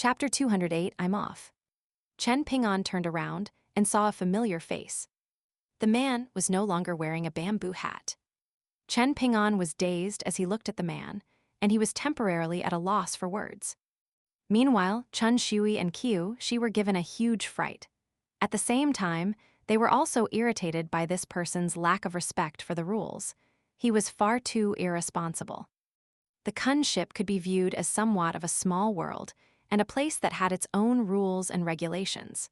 Chapter 208, I'm off. Chen Ping'an turned around and saw a familiar face. The man was no longer wearing a bamboo hat. Chen Ping'an was dazed as he looked at the man, and he was temporarily at a loss for words. Meanwhile, Chun Shui and Qiu Shi were given a huge fright. At the same time, they were also irritated by this person's lack of respect for the rules. He was far too irresponsible. The Kun ship could be viewed as somewhat of a small world and a place that had its own rules and regulations.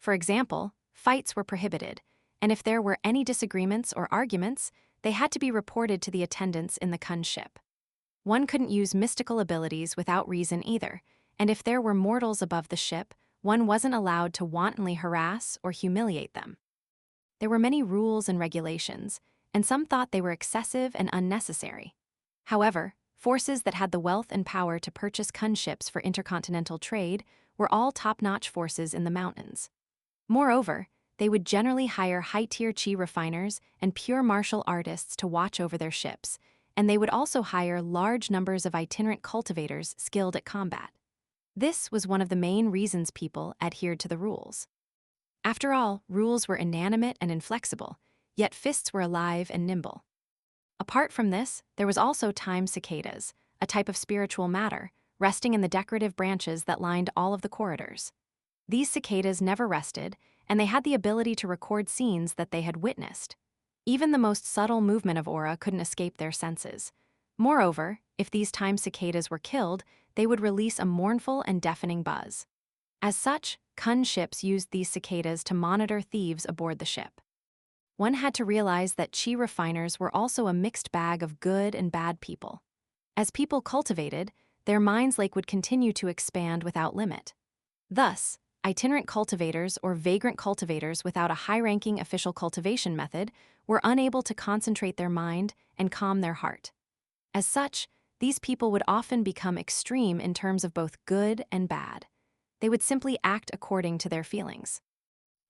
For example, fights were prohibited, and if there were any disagreements or arguments, they had to be reported to the attendants in the Kun ship. One couldn't use mystical abilities without reason either, and if there were mortals above the ship, one wasn't allowed to wantonly harass or humiliate them. There were many rules and regulations, and some thought they were excessive and unnecessary. However, forces that had the wealth and power to purchase Kun ships for intercontinental trade were all top-notch forces in the mountains. Moreover, they would generally hire high-tier chi refiners and pure martial artists to watch over their ships, and they would also hire large numbers of itinerant cultivators skilled at combat. This was one of the main reasons people adhered to the rules. After all, rules were inanimate and inflexible, yet fists were alive and nimble. Apart from this, there was also time cicadas, a type of spiritual matter, resting in the decorative branches that lined all of the corridors. These cicadas never rested, and they had the ability to record scenes that they had witnessed. Even the most subtle movement of aura couldn't escape their senses. Moreover, if these time cicadas were killed, they would release a mournful and deafening buzz. As such, Kun ships used these cicadas to monitor thieves aboard the ship. One had to realize that chi refiners were also a mixed bag of good and bad people. As people cultivated, their mind's lake would continue to expand without limit. Thus, itinerant cultivators or vagrant cultivators without a high-ranking official cultivation method were unable to concentrate their mind and calm their heart. As such, these people would often become extreme in terms of both good and bad. They would simply act according to their feelings.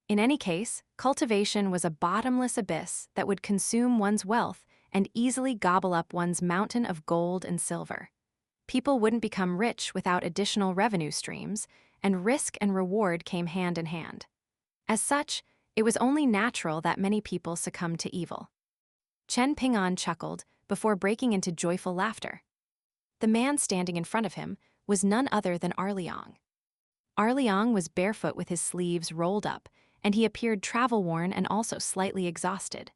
In any case, cultivation was a bottomless abyss that would consume one's wealth and easily gobble up one's mountain of gold and silver. People wouldn't become rich without additional revenue streams, and risk and reward came hand in hand. As such, it was only natural that many people succumbed to evil. Chen Ping'an chuckled before breaking into joyful laughter. The man standing in front of him was none other than Arliang. Arliang was barefoot with his sleeves rolled up, and he appeared travel-worn and also slightly exhausted.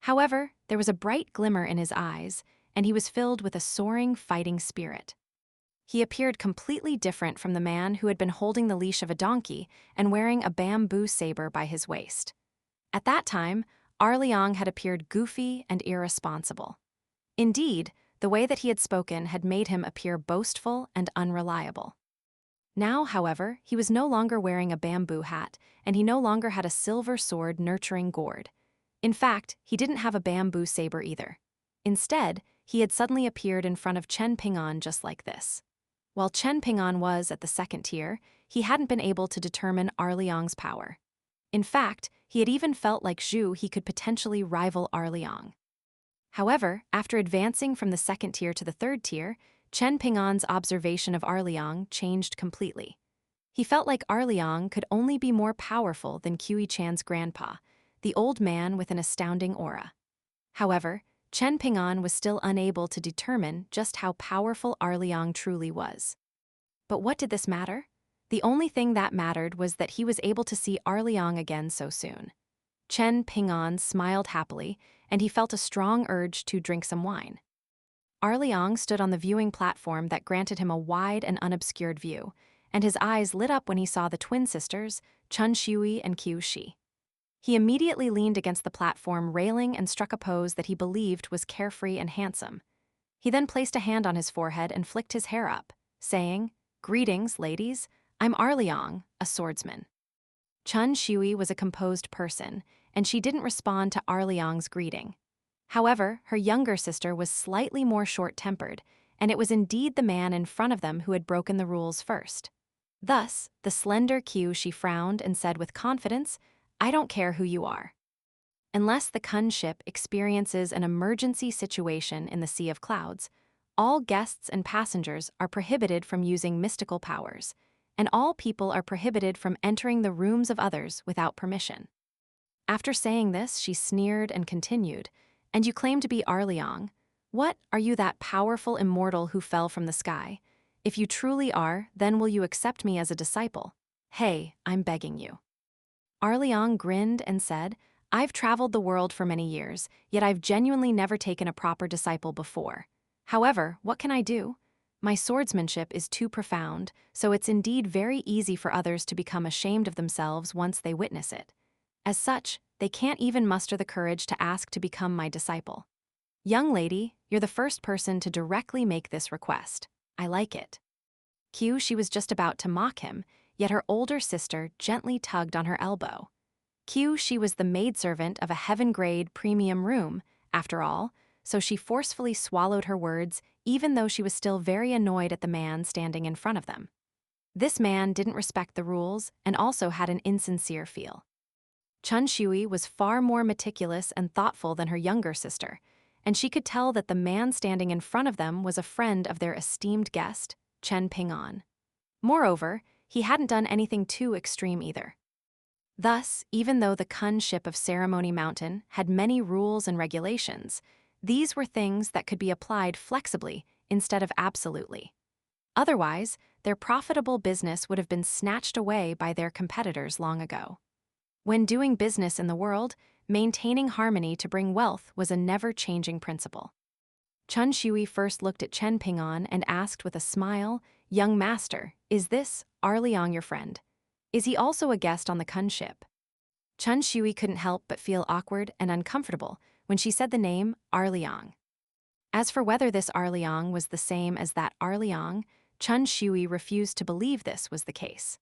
However, there was a bright glimmer in his eyes, and he was filled with a soaring, fighting spirit. He appeared completely different from the man who had been holding the leash of a donkey and wearing a bamboo saber by his waist. At that time, Arliang had appeared goofy and irresponsible. Indeed, the way that he had spoken had made him appear boastful and unreliable. Now, however, he was no longer wearing a bamboo hat, and he no longer had a silver sword nurturing gourd. In fact, he didn't have a bamboo saber either. Instead, he had suddenly appeared in front of Chen Ping'an just like this. While Chen Ping'an was at the second tier, he hadn't been able to determine Arliang's power. In fact, he had even felt like he could potentially rival Arliang. However, after advancing from the second tier to the third tier, Chen Ping'an's observation of Arliang changed completely. He felt like Arliang could only be more powerful than Qiu Chan's grandpa, the old man with an astounding aura. However, Chen Ping'an was still unable to determine just how powerful Arliang truly was. But what did this matter? The only thing that mattered was that he was able to see Arliang again so soon. Chen Ping'an smiled happily, and he felt a strong urge to drink some wine. Arliang stood on the viewing platform that granted him a wide and unobscured view, and his eyes lit up when he saw the twin sisters, Chun Shui and Qiu Shi. He immediately leaned against the platform railing and struck a pose that he believed was carefree and handsome. He then placed a hand on his forehead and flicked his hair up, saying, "Greetings, ladies. I'm Arliang, a swordsman." Chun Shui was a composed person, and she didn't respond to Arliang's greeting. However, her younger sister was slightly more short-tempered, and it was indeed the man in front of them who had broken the rules first. Thus, the slender Qiu Shi frowned and said with confidence, "I don't care who you are." Unless the Kun ship experiences an emergency situation in the Sea of Clouds, all guests and passengers are prohibited from using mystical powers, and all people are prohibited from entering the rooms of others without permission. After saying this, she sneered and continued, "And you claim to be Arliang? What, are you that powerful immortal who fell from the sky? If you truly are, then will you accept me as a disciple? Hey, I'm begging you." Arliang grinned and said, "I've traveled the world for many years, yet I've genuinely never taken a proper disciple before. However, what can I do? My swordsmanship is too profound, so it's indeed very easy for others to become ashamed of themselves once they witness it. As such, they can't even muster the courage to ask to become my disciple. Young lady, you're the first person to directly make this request. I like it." She was just about to mock him, yet her older sister gently tugged on her elbow. She was the maidservant of a heaven-grade premium room, after all, so she forcefully swallowed her words even though she was still very annoyed at the man standing in front of them. This man didn't respect the rules and also had an insincere feel. Chun Shui was far more meticulous and thoughtful than her younger sister, and she could tell that the man standing in front of them was a friend of their esteemed guest, Chen Ping'an. Moreover, he hadn't done anything too extreme either. Thus, even though the kunship of Ceremony Mountain had many rules and regulations, these were things that could be applied flexibly instead of absolutely. Otherwise, their profitable business would have been snatched away by their competitors long ago. When doing business in the world, maintaining harmony to bring wealth was a never-changing principle. Chun Shui first looked at Chen Ping'an and asked with a smile, "Young master, is this Arliang your friend? Is he also a guest on the kunship?" Chun Shui couldn't help but feel awkward and uncomfortable when she said the name Arliang. As for whether this Arliang was the same as that Arliang, Chun Shui refused to believe this was the case.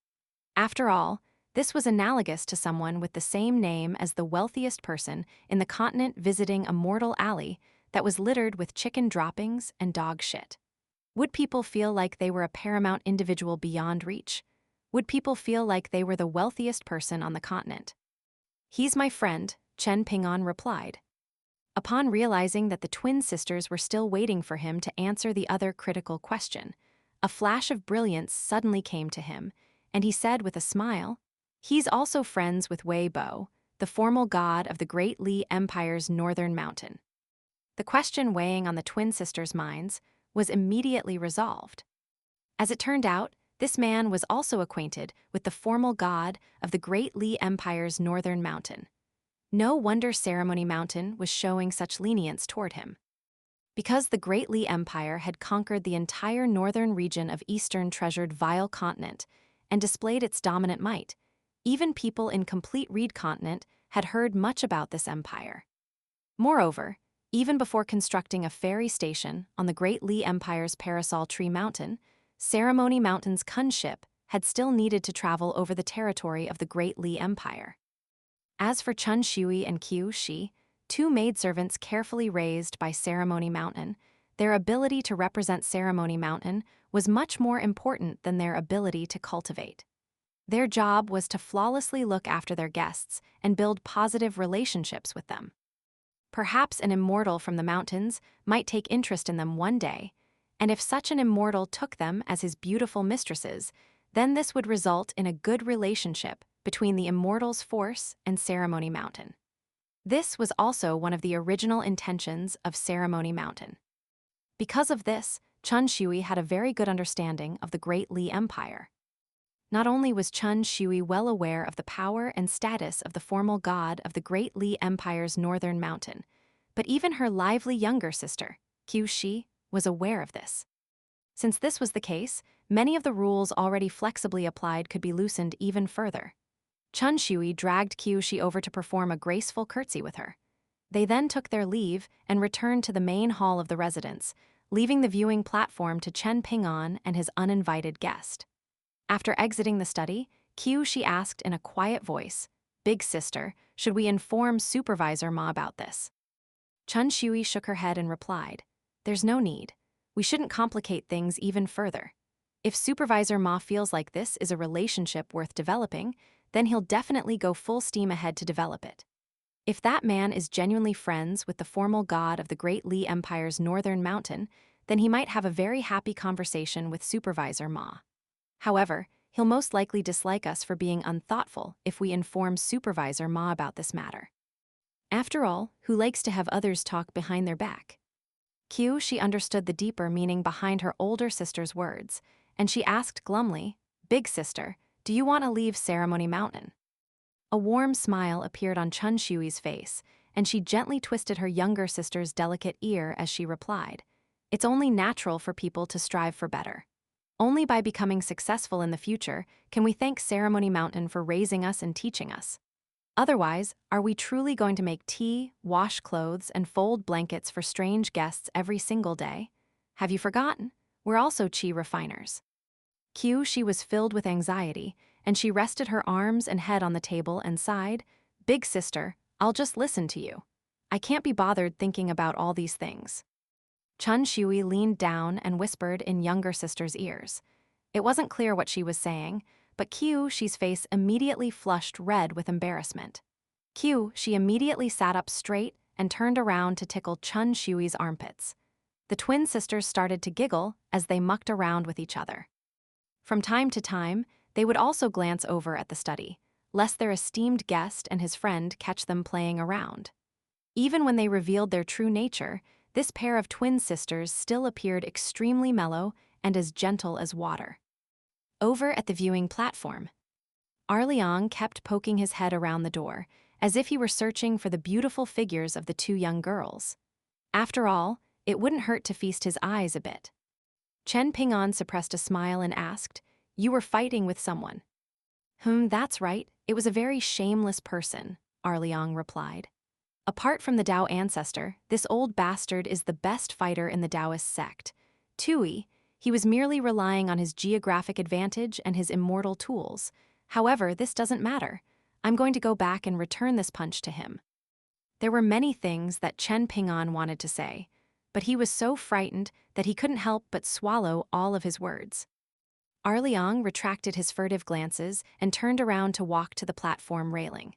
After all, this was analogous to someone with the same name as the wealthiest person in the continent visiting a mortal alley that was littered with chicken droppings and dog shit. Would people feel like they were a paramount individual beyond reach? Would people feel like they were the wealthiest person on the continent? "He's my friend," Chen Ping'an replied. Upon realizing that the twin sisters were still waiting for him to answer the other critical question, a flash of brilliance suddenly came to him, and he said with a smile, "He's also friends with Wei Bo, the formal god of the Great Li Empire's northern mountain." The question weighing on the twin sisters' minds was immediately resolved. As it turned out, this man was also acquainted with the formal god of the Great Li Empire's northern mountain. No wonder Ceremony Mountain was showing such lenience toward him. Because the Great Li Empire had conquered the entire northern region of Eastern treasured Vile Continent and displayed its dominant might, even people in complete Reed Continent had heard much about this empire. Moreover, even before constructing a ferry station on the Great Li Empire's Parasol Tree Mountain, Ceremony Mountain's kunship had still needed to travel over the territory of the Great Li Empire. As for Chun Shui and Qiu Shi, two maidservants carefully raised by Ceremony Mountain, their ability to represent Ceremony Mountain was much more important than their ability to cultivate. Their job was to flawlessly look after their guests and build positive relationships with them. Perhaps an immortal from the mountains might take interest in them one day, and if such an immortal took them as his beautiful mistresses, then this would result in a good relationship between the immortal's force and Ceremony Mountain. This was also one of the original intentions of Ceremony Mountain. Because of this, Chun Shui had a very good understanding of the Great Li Empire. Not only was Chun Shui well aware of the power and status of the formal god of the Great Li Empire's northern mountain, but even her lively younger sister, Qiu Shi, was aware of this. Since this was the case, many of the rules already flexibly applied could be loosened even further. Chun Shui dragged Qiu Shi over to perform a graceful curtsy with her. They then took their leave and returned to the main hall of the residence, leaving the viewing platform to Chen Ping'an and his uninvited guest. After exiting the study, Qiu Shi asked in a quiet voice, "Big sister, should we inform Supervisor Ma about this?" Chun Shui shook her head and replied, "There's no need. We shouldn't complicate things even further. If Supervisor Ma feels like this is a relationship worth developing, then he'll definitely go full steam ahead to develop it. If that man is genuinely friends with the formal god of the Great Li Empire's northern mountain, then he might have a very happy conversation with Supervisor Ma. However, he'll most likely dislike us for being unthoughtful if we inform Supervisor Ma about this matter. After all, who likes to have others talk behind their back? She understood the deeper meaning behind her older sister's words, and she asked glumly, "Big sister, do you want to leave Ceremony Mountain?" A warm smile appeared on Chun Shui's face, and she gently twisted her younger sister's delicate ear as she replied, "It's only natural for people to strive for better. Only by becoming successful in the future can we thank Ceremony Mountain for raising us and teaching us. Otherwise, are we truly going to make tea, wash clothes, and fold blankets for strange guests every single day? Have you forgotten? We're also chi refiners." She was filled with anxiety, and she rested her arms and head on the table and sighed, "Big sister, I'll just listen to you. I can't be bothered thinking about all these things." Chun Shui leaned down and whispered in younger sister's ears. It wasn't clear what she was saying, but She's face immediately flushed red with embarrassment. She immediately sat up straight and turned around to tickle Chun Shui's armpits. The twin sisters started to giggle as they mucked around with each other. From time to time, they would also glance over at the study, lest their esteemed guest and his friend catch them playing around. Even when they revealed their true nature, this pair of twin sisters still appeared extremely mellow and as gentle as water. Over at the viewing platform, Arliang kept poking his head around the door, as if he were searching for the beautiful figures of the two young girls. After all, it wouldn't hurt to feast his eyes a bit. Chen Ping'an suppressed a smile and asked, "You were fighting with someone?" That's right. It was a very shameless person," Arliang replied. "Apart from the Dao ancestor, this old bastard is the best fighter in the Taoist sect. Tui, he was merely relying on his geographic advantage and his immortal tools. However, this doesn't matter. I'm going to go back and return this punch to him." There were many things that Chen Ping'an wanted to say, but he was so frightened that he couldn't help but swallow all of his words. Arliang retracted his furtive glances and turned around to walk to the platform railing.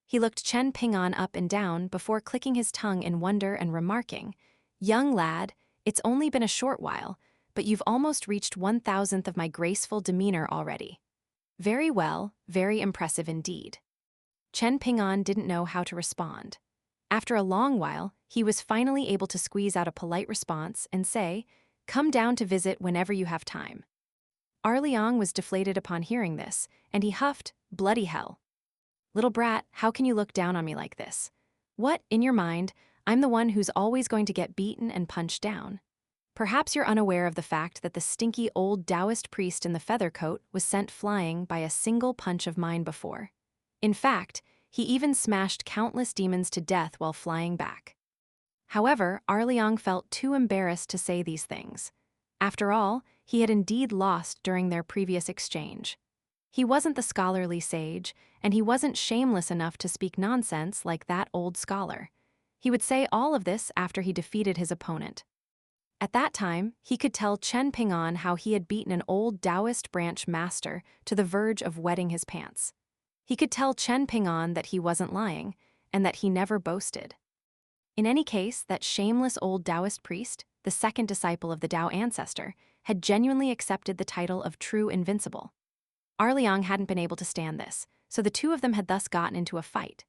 He looked Chen Ping'an up and down before clicking his tongue in wonder and remarking, "Young lad, it's only been a short while, but you've almost reached 1,000th of my graceful demeanor already. Very well, very impressive indeed." Chen Ping'an didn't know how to respond. After a long while, he was finally able to squeeze out a polite response and say, "Come down to visit whenever you have time." Arliang was deflated upon hearing this, and he huffed, "Bloody hell. Little brat, how can you look down on me like this? What, in your mind, I'm the one who's always going to get beaten and punched down? Perhaps you're unaware of the fact that the stinky old Taoist priest in the feather coat was sent flying by a single punch of mine before. In fact, he even smashed countless demons to death while flying back." However, Arliang felt too embarrassed to say these things. After all, he had indeed lost during their previous exchange. He wasn't the scholarly sage, and he wasn't shameless enough to speak nonsense like that old scholar. He would say all of this after he defeated his opponent. At that time, he could tell Chen Ping'an how he had beaten an old Taoist branch master to the verge of wetting his pants. He could tell Chen Ping'an that he wasn't lying, and that he never boasted. In any case, that shameless old Taoist priest, the second disciple of the Tao ancestor, had genuinely accepted the title of true invincible. Arliang hadn't been able to stand this, so the two of them had thus gotten into a fight.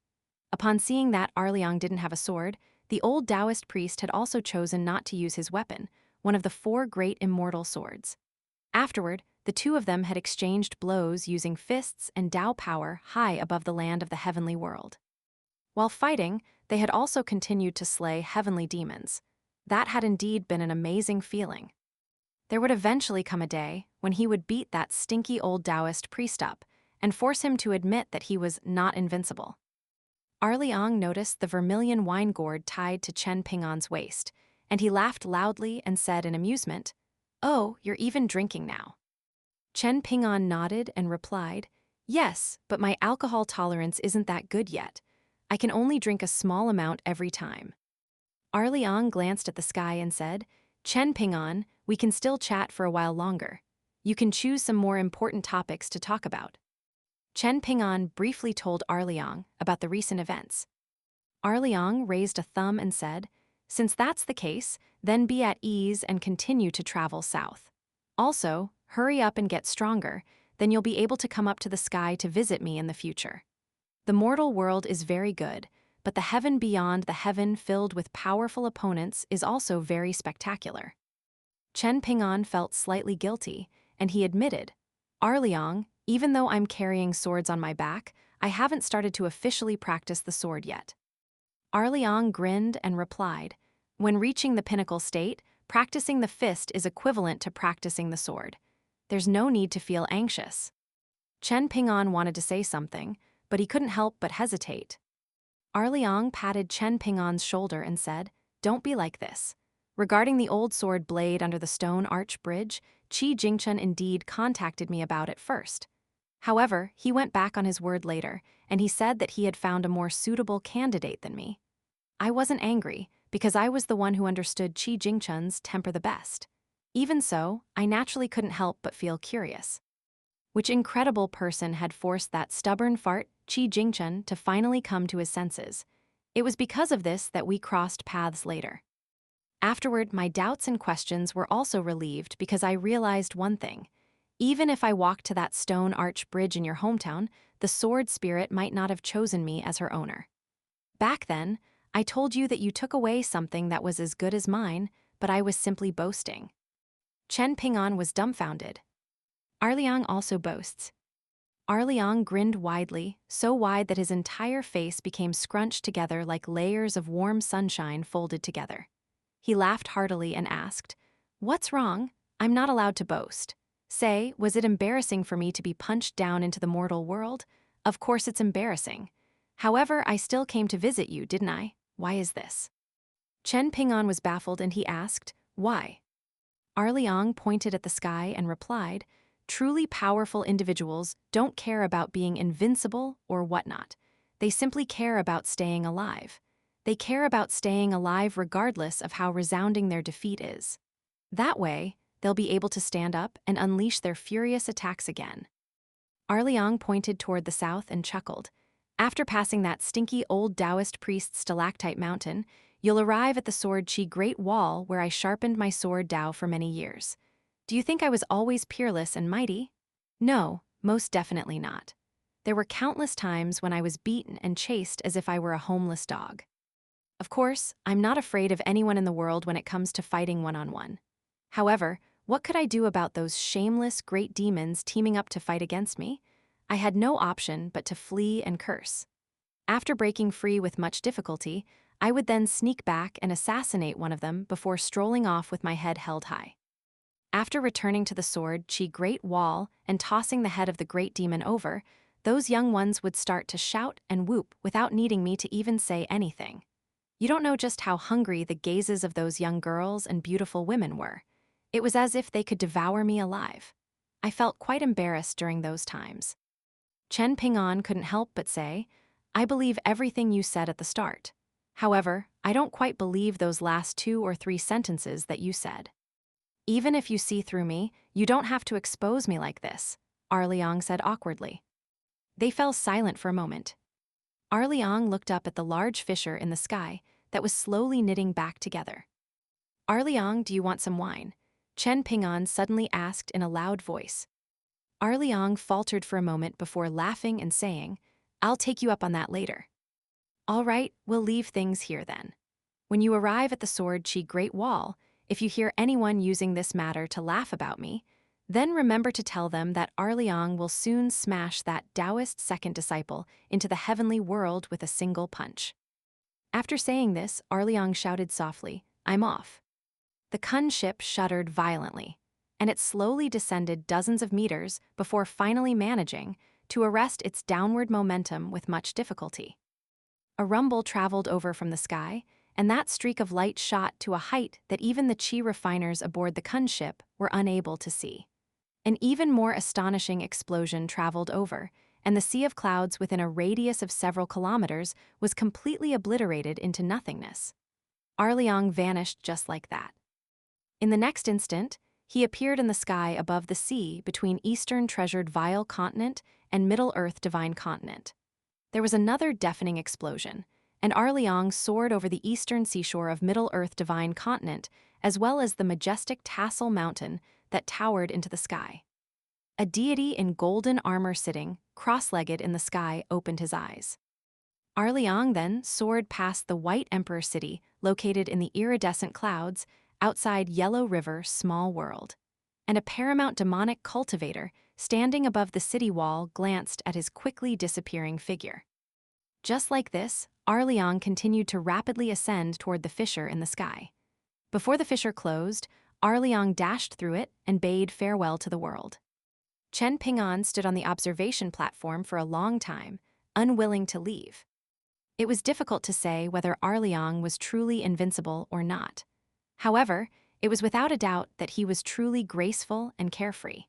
Upon seeing that Arliang didn't have a sword, the old Taoist priest had also chosen not to use his weapon, one of the 4 great immortal swords. Afterward, the two of them had exchanged blows using fists and Tao power high above the land of the heavenly world. While fighting, they had also continued to slay heavenly demons. That had indeed been an amazing feeling. There would eventually come a day when he would beat that stinky old Taoist priest up and force him to admit that he was not invincible. Arliang noticed the vermilion wine gourd tied to Chen Ping'an's waist, and he laughed loudly and said in amusement, "Oh, you're even drinking now." Chen Ping'an nodded and replied, "Yes, but my alcohol tolerance isn't that good yet. I can only drink a small amount every time." Arliang glanced at the sky and said, "Chen Ping'an, we can still chat for a while longer. You can choose some more important topics to talk about." Chen Ping'an briefly told Arliang about the recent events. Arliang raised a thumb and said, "Since that's the case, then be at ease and continue to travel south. Also, hurry up and get stronger. then you'll be able to come up to the sky to visit me in the future. The mortal world is very good, but the heaven beyond the heaven filled with powerful opponents is also very spectacular. Chen Ping'an felt slightly guilty, and he admitted, Arliang, even though I'm carrying swords on my back, I haven't started to officially practice the sword yet. Arliang grinned and replied, when reaching the pinnacle state, practicing the fist is equivalent to practicing the sword. There's no need to feel anxious. Chen Ping'an wanted to say something, but he couldn't help but hesitate. Arliang patted Chen Ping'an's shoulder and said, don't be like this. Regarding the old sword blade under the stone arch bridge, Qi Jingchen indeed contacted me about it first. However, he went back on his word later, and he said that he had found a more suitable candidate than me. I wasn't angry, because I was the one who understood Qi Jingchen's temper the best. Even so, I naturally couldn't help but feel curious. Which incredible person had forced that stubborn fart, Qi Jingchen, to finally come to his senses? It was because of this that we crossed paths later. Afterward, my doubts and questions were also relieved because I realized one thing. Even if I walked to that stone arch bridge in your hometown, the sword spirit might not have chosen me as her owner. Back then, I told you that you took away something that was as good as mine, but I was simply boasting. Chen Ping'an was dumbfounded. Arliang also boasts. Arliang grinned widely, so wide that his entire face became scrunched together like layers of warm sunshine folded together. He laughed heartily and asked, what's wrong? I'm not allowed to boast. Say, was it embarrassing for me to be punched down into the mortal world? Of course it's embarrassing. However, I still came to visit you, didn't I? Why is this? Chen Ping'an was baffled and he asked, why? Arliang pointed at the sky and replied, truly powerful individuals don't care about being invincible or whatnot. They simply care about staying alive. They care about staying alive regardless of how resounding their defeat is. That way, they'll be able to stand up and unleash their furious attacks again. Arliang pointed toward the south and chuckled. After passing that stinky old Taoist priest's stalactite mountain, you'll arrive at the Sword Qi Great Wall where I sharpened my sword Dao for many years. Do you think I was always peerless and mighty? No, most definitely not. There were countless times when I was beaten and chased as if I were a homeless dog. Of course, I'm not afraid of anyone in the world when it comes to fighting one-on-one. However, what could I do about those shameless great demons teaming up to fight against me? I had no option but to flee and curse. After breaking free with much difficulty, I would then sneak back and assassinate one of them before strolling off with my head held high. After returning to the Sword Qi Great Wall and tossing the head of the great demon over, those young ones would start to shout and whoop without needing me to even say anything. You don't know just how hungry the gazes of those young girls and beautiful women were. It was as if they could devour me alive. I felt quite embarrassed during those times. Chen Ping'an couldn't help but say, I believe everything you said at the start. However, I don't quite believe those last 2 or 3 sentences that you said. Even if you see through me, you don't have to expose me like this, Arliang said awkwardly. They fell silent for a moment. Arliang looked up at the large fissure in the sky that was slowly knitting back together. Arliang, do you want some wine? Chen Ping'an suddenly asked in a loud voice. Arliang faltered for a moment before laughing and saying, I'll take you up on that later. All right, we'll leave things here then. When you arrive at the Sword Qi Great Wall, if you hear anyone using this matter to laugh about me, then remember to tell them that Arliang will soon smash that Taoist second disciple into the heavenly world with a single punch. After saying this, Arliang shouted softly, I'm off. The Kun ship shuddered violently, and it slowly descended dozens of meters before finally managing to arrest its downward momentum with much difficulty. A rumble traveled over from the sky, and that streak of light shot to a height that even the Qi refiners aboard the Kun ship were unable to see. An even more astonishing explosion traveled over, and the sea of clouds within a radius of several kilometers was completely obliterated into nothingness. Arliang vanished just like that. In the next instant, he appeared in the sky above the sea between Eastern Treasured Vile Continent and Middle Earth Divine Continent. There was another deafening explosion, and Arliang soared over the eastern seashore of Middle Earth Divine Continent, as well as the majestic Tassel Mountain that towered into the sky. A deity in golden armor sitting, cross-legged in the sky, opened his eyes. Arliang then soared past the White Emperor City, located in the iridescent clouds, outside Yellow River Small World. And a paramount demonic cultivator, standing above the city wall, glanced at his quickly disappearing figure. Just like this, Arliang continued to rapidly ascend toward the fissure in the sky. Before the fissure closed, Arliang dashed through it and bade farewell to the world. Chen Ping'an stood on the observation platform for a long time, unwilling to leave. It was difficult to say whether Arliang was truly invincible or not. However, it was without a doubt that he was truly graceful and carefree.